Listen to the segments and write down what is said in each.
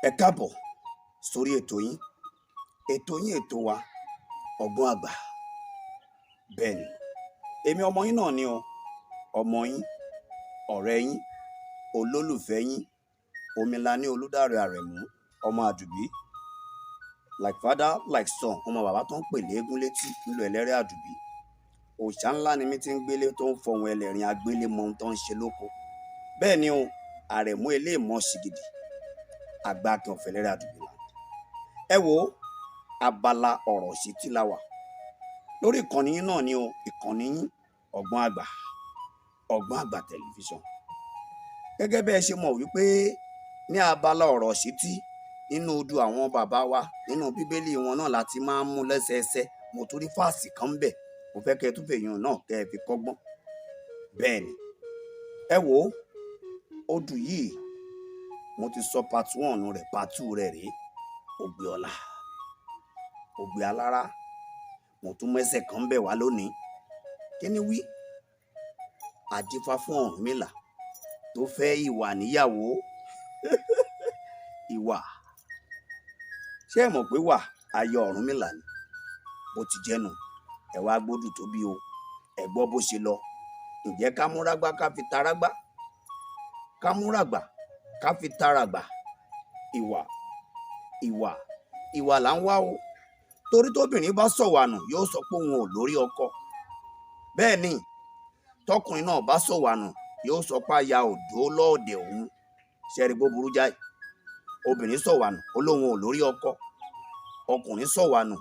Ẹ káàbọ̀ sórí ètò wa ọgbọ́n àgbà. Bẹ́ẹ̀ ni, èmi ọmọ yín náà ni o, ọmọ yín, ọ̀rẹ́ yín, olólùfẹ́ yín, Omilani Olúdáre Àrẹ̀mú, ọmọ Àdùbí, like father like son, ọmọ bàbá tó ń pè léégún létí nílùú Ẹlẹ́rẹ̀ Àdùbí. Òòṣà ńlá ni mí tí ń gbélé tó ń fọhùn ẹlẹ́rìn agbélé mọ ohun tó ń ṣe lóko. Bẹ́ẹ̀ ni o, Àrẹ̀mú eléèmọ̀ ṣìgìdì, àgbà akin ọ̀fẹ́ Ẹlẹ́rẹ̀ Àdùbí là. Ẹ wo abala ọ̀rọ̀ ìṣítí la wà lórí ìkànnì yín náà ni o, ìkànnì yín ọgbọ́n àgbà tẹlifíṣàn. Gẹ́gẹ́ bẹ́ẹ̀ ṣe mọ̀ wípé ní abala ọ̀rọ̀ ìṣítí nínú odù àwọn bàbá wa nínú bíbélì wọn náà láti máa ń mú lẹ́sẹẹsẹ. Mo tún rí fáàsì kan bẹ̀, mo fẹ́ kẹ́ ẹ tún fèèyàn náà kẹ́ ẹ fi kọ́gbọ́n. Bẹ́ẹ̀ ni, ẹ wo odù yìí mo ti sọ part 1 rẹ̀, part 2 rẹ̀ rèé, ògbé ọlá, ògbé alára. Mo tún mẹ́sẹ̀ kan bẹ̀ wá lónìí. Kí ni wí? Àjífá fún Ọ̀rúnmìlà tó fẹ́ ìwà níyàwó. Ìwà, ṣé ẹ mọ̀ pé wà ayọ̀ Ọ̀rúnmìlà ni? Bó ti jẹ́nu, ẹ wá gbódù tó bí o, ẹ gbọ́ bó ṣe lọ. Ǹjẹ́ ká múrágbá ká fi tarágbá, ká múràgbà ká fi taragbà. Ìwà là ń wá o. Torí tóbìnrin bá sọ̀wànù yóò sọ pé òun ò lórí ọkọ. Bẹ́ẹ̀ ni, tọkùnrin náà bá sọ̀wànù yóò sọ pé aya òdó lọ́ọ̀dẹ̀ òun. Ṣẹ́rí bó burú jáì. Obìnrin sọ̀wànù ó lóun ò lórí ọkọ. Ọkùnrin sọ̀wànù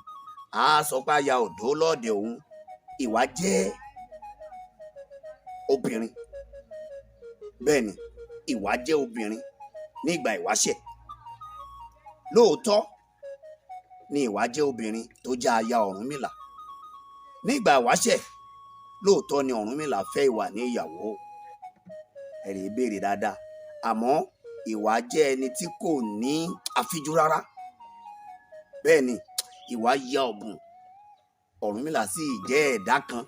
á sọ pé aya òdó lọ́ọ̀dẹ̀ òun. Ìwà jẹ́ obìnrin. Bẹ́ẹ̀ ni, ìwà jẹ́ obìnrin ní ìgbà ìwáṣẹ̀. Lóòótọ́ ni ìwà jẹ́ obìnrin tó jẹ́ aya Ọ̀rúnmìlà. Ní ìgbà ìwáṣẹ̀, lóòótọ́ ni Ọ̀rúnmìlà fẹ́ ìwà ní ìyàwó. Ẹ rèé béèrè dáadáa. Àmọ́ ìwà jẹ́ ẹni tí kò ní àfijú rárá. Bẹ́ẹ̀ ni, ìwà ya ọ̀bùn. Ọ̀rúnmìlà sì jẹ́ ẹ̀dá kan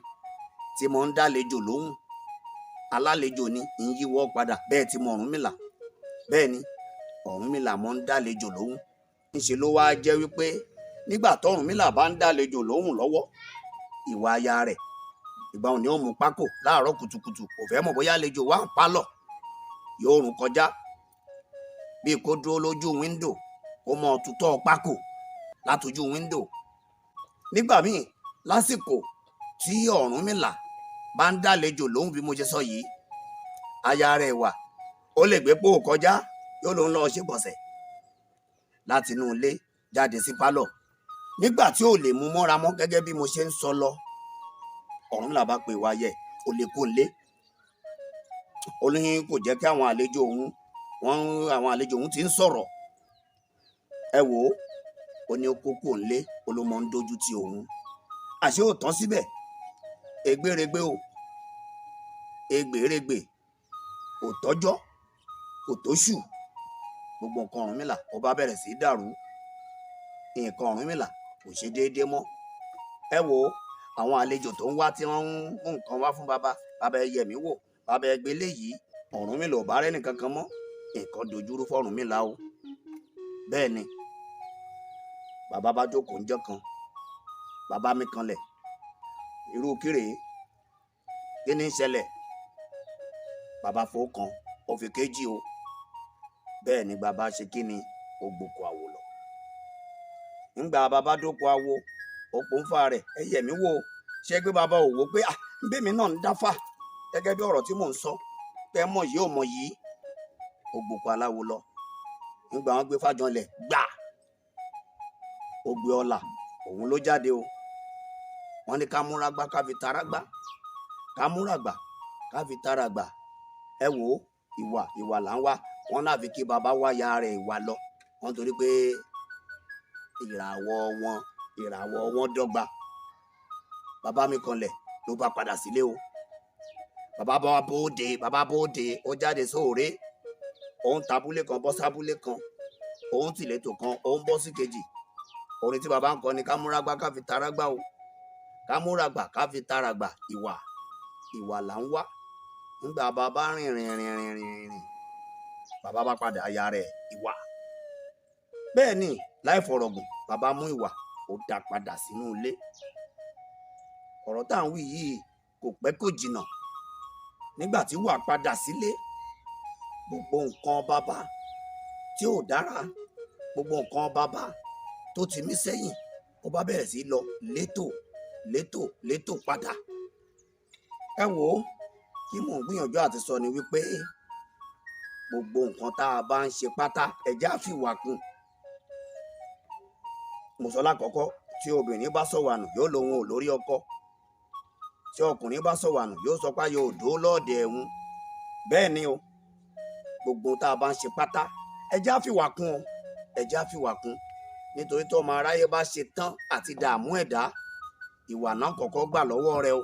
tí mo ń dálejò lóhùn. Alálejò ni ń yíwọ́ padà, bẹ́ẹ̀ tí mo Ọ̀rúnmìlà. Bẹ́ẹ̀ ni, Ọ̀rúnmìlà mo ń dálejò lóhùn. Ńṣe ló wá jẹ́ wípé nígbà tó Ọ̀rúnmìlà bá ń dálejò lóhùn lọ́wọ́, ìwà aya rẹ̀, ìgbà òní ó mú pákò láàárọ̀ kùtùkùtù, kò fẹ́ mọ̀ bóyá àlejò wà ń pálọ̀, yóò rùn kọjá bí kò dúró lójú wíńdò kó mọ tutọ́ pákò látọjú wíńdò. Nígbà míì lásìkò tí Ọ̀rúnmìlà bá ń dálejò lóhùn bí mo ṣe sọ yìí, aya rẹ̀ wà, ó lè gbé pò kọjá, yóò lóun lọ ṣègbọ̀nsẹ̀ láti inú ilé jáde sí pálọ̀. Nígbà tí ò lè mú mọ́ra mọ́ gẹ́gẹ́ bí mo ṣe ń sọ lọ, Ọ̀rúnmìlà bá pe ìwà yẹ, ó lè kó lé. Ó ní kò jẹ́ kí àwọn àlejò òun ti ń sọ̀rọ̀. Ẹ wò ó, ó ní ó kókó ńlé, ó ló mọ ń dójú ti òun. Àṣé ò tán síbẹ̀, ègbéregbé o, ègbéregbè, kò tọ́jọ́, kò tóṣù. Gbogbo nǹkan Ọ̀rúnmìlà ó bá bẹ̀rẹ̀ sí í dàrú. Nǹkan Ọ̀rúnmìlà kò ṣe déédéé mọ́. Ẹ wò ó, àwọn àlejò tó ń wá tí wọ́n ń mú nǹkan wá fún bàbá ẹ yẹ̀ mí wò, bàbá ẹ gbé léyìí, Ọ̀rúnmìlà ò bá rẹ́nì kankan mọ́. Nǹkan dojúrú fọ́rúnmìlà o. Bẹ́ẹ̀ ni, bàbá bá jókòó ńjọ́ kan, bàbá mi kanlẹ̀, irú kíre, kí ni ń ṣẹlẹ̀? Bàbá fò kan, ó fi kéjì o. Bẹ́ẹ̀ ni bàbá ṣe kí ni, ó gboko àwo lọ. Ńgbà bàbá dóko àwo, òpó ń fa rẹ̀, ẹ yẹ̀ mí wò. Ṣé gbé bàbá ò wò pé bẹ́ẹ̀mi náà ń dáfà gẹ́gẹ́ bí ọ̀rọ̀ tí mò ń sọ, pé mọ̀ yìí ò mọ̀ yìí. Ó gboko aláwo lọ. Ńgbà wọn gbé fájọlẹ̀ gbà, ó gbé ọlà, òun ló jáde o. Wọ́n ní ká múragbá ká fi tarágbá, ká múràgbà ká fi taragbà. Ẹ wò ó, ìwà là ń wá. Wọ́n náà fi kí bàbá wá ya rẹ̀ ìwà lọ. Wọ́n torí pé ìràwọ̀ wọn dọ́gba. Bàbá mi kanlẹ̀ ló bá padà sílé o. Bàbá bóde, ó jáde sóòré. Òun tabúlé kan bọ́ sábúlé kan, òun tìletò kan, òun bọ́ sí kejì. Orin tí bàbá ń kọ ni ká múragbá ká fi tarágbá o, ká múragbà ká fi taragbà. Ìwà là ń wá. Nígbà bàbá rìn, bàbá bá padà aya rẹ̀ ìwà. bẹ́ẹ̀ ni láì fọ̀rọ̀gùn bàbá mú ìwà ó dá padà sínú ilé. ọ̀rọ̀ tá à ń wí yìí kò pẹ́ kò jìnnà. nígbà tí wà padà sílé, gbogbo nǹkan bàbá tí ò dára, gbogbo nǹkan bàbá tó ti mí sẹ́yìn, ó bá bẹ̀rẹ̀ sí lọ létò padà. ẹ wò ó, kí mò ń gbìyànjú àti sọ ni wípé gbogbo nǹkan tá a bá ń ṣe pátá ẹ̀já fìwà kún. mo sọ lákọ̀ọ́kọ́, tí obìnrin bá sọ̀wà nù yóò lóun ò lórí ọkọ, tí ọkùnrin bá sọ̀wà nù yóò sọ pé yóò dó lọ́ọ̀dẹ̀ ẹ̀hún. bẹ́ẹ̀ ni o, gbogbo tá a bá ń ṣe pátá ẹ̀já fìwà kún o, ẹ̀já fìwà kún, nítorí tó ọmọ aráyé bá ṣe tán àti dààmú ẹ̀dá, ìwà náà kọ́kọ́ gbà lọ́wọ́ rẹ o.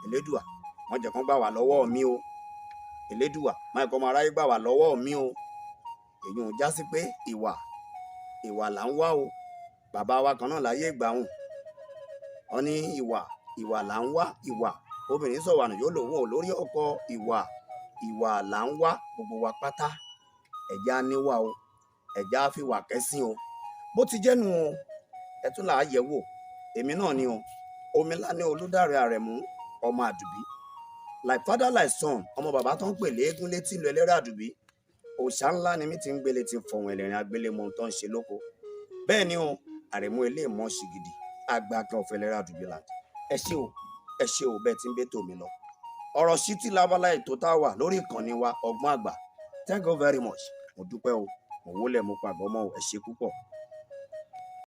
Elédùà má jẹ́ kán gbà wá lọ́wọ́ mi o. Elédùà má jẹ́ kán ọmọ aráyé gbà wá lọ́wọ́ mi o. èyí ò já sí pé ìwà là ń wá o. bàbá wa kan náà láyé ìgbà hùn, wọ́n ní ìwà là ń wá. ìwà, obìnrin sọ̀wà nù yóò lòun ò lórí ọkọ. ìwà là ń wá. gbogbo wa pátá ẹ̀já níwà o, ẹ̀já fìwà kẹ́sìn o. bó ti jẹ́nu o, ẹ tún là á yẹ̀ wò. èmi náà ni o, Omilani Olúdáre Àrẹ̀mú ọmọ Àdùbí, like father like son, ọmọ bàbá tó ń pè léegun létí ìlú ẹlẹ́rẹ̀ Àdùbí. òòṣà ńlá ni mí ti ń gbélé ti fọ̀hún ẹlẹ́rìn agbélémọ tó ń ṣe lóko. bẹ́ẹ̀ ni o, Àrẹ̀mú ilé ìmọ̀ ṣìgìdì àgbà kan ọ̀fẹ́ ẹlẹ́rẹ̀ Àdùbí land. ẹ ṣé o bẹ́ẹ̀ ti ń bẹ́ tòmí lọ. ọ̀rọ̀ sí ti lábala ètò tá a wà lórí ìkànnì wa Ọgbọ́n Àgbà. Thank you very much. mo dúpẹ́ o, mo wólẹ̀ mo pàgọ́ mọ́ ẹ ṣé púpọ̀.